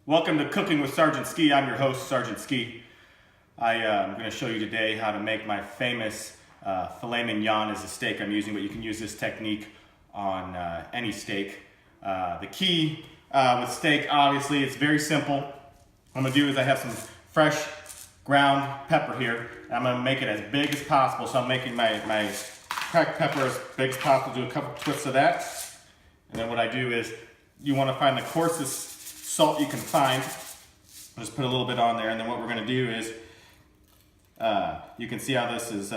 Welcome to Cooking with Sergeant Ski. I'm your host, Sergeant Ski. I'm going to show you today how to make my famous filet mignon as a steak I'm using, but you can use this technique on any steak. The key with steak, obviously, it's very simple. What I'm going to do is I have some fresh ground pepper here. I'm going to make it as big as possible, so I'm making my cracked pepper as big as possible. Do a couple twists of that. And then what I do is, you want to find the coarsest salt you can find. Just put a little bit on there, and then what we're going to do is, you can see how this is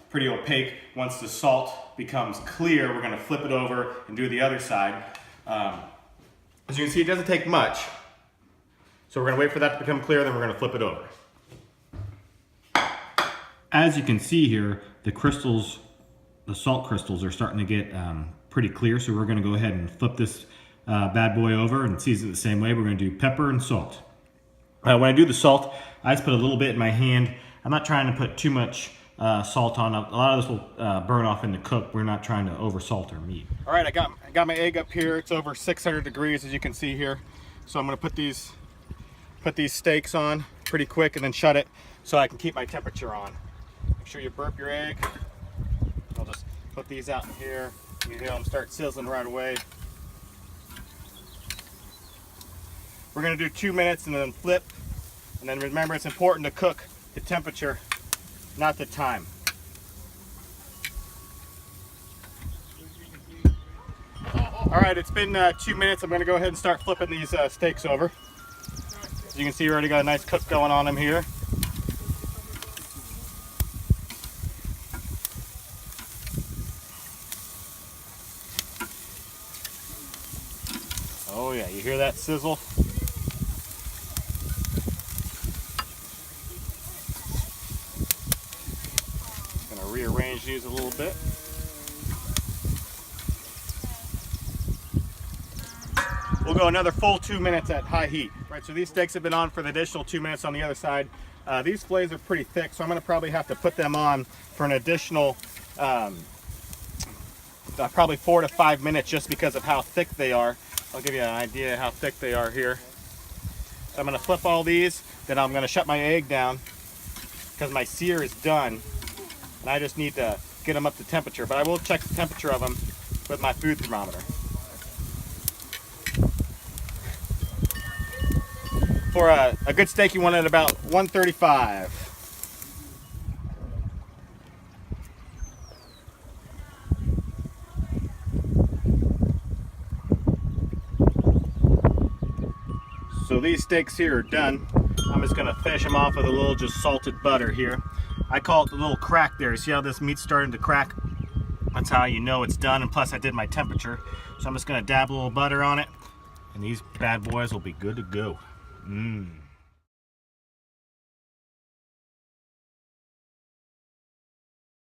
pretty opaque. Once the salt becomes clear, we're going to flip it over and do the other side. As you can see, it doesn't take much. So we're going to wait for that to become clear, then we're going to flip it over. As you can see here, the crystals, the salt crystals are starting to get pretty clear, so we're going to go ahead and flip this bad boy over and season it the same way. We're going to do pepper and salt. When I do the salt, I just put a little bit in my hand. I'm not trying to put too much salt on. A lot of this will burn off in the cook. We're not trying to over salt our meat. All right, I got my egg up here. It's over 600 degrees, as you can see here. So I'm going to put these steaks on pretty quick and then shut it so I can keep my temperature on. Make sure you burp your egg. I'll just put these out in here. You hear them start sizzling right away. We're going to do 2 minutes and then flip. And then remember, it's important to cook the temperature, not the time. All right, it's been 2 minutes. I'm going to go ahead and start flipping these steaks over. As you can see, we already got a nice cook going on them here. Oh yeah, you hear that sizzle? Gonna rearrange these a little bit. We'll go another full 2 minutes at high heat. Right, so these steaks have been on for an additional 2 minutes on the other side. These fillets are pretty thick, so I'm gonna probably have to put them on for an additional probably 4 to 5 minutes just because of how thick they are. I'll give you an idea of how thick they are here. So I'm going to flip all these, then I'm going to shut my egg down because my sear is done. And I just need to get them up to temperature, but I will check the temperature of them with my food thermometer. For a good steak, you want it about 135. So these steaks here are done. I'm just gonna finish them off with a little just salted butter here. I call it the little crack there. You see how this meat's starting to crack? That's how you know it's done, and plus I did my temperature. So I'm just gonna dab a little butter on it, and these bad boys will be good to go. Mmm.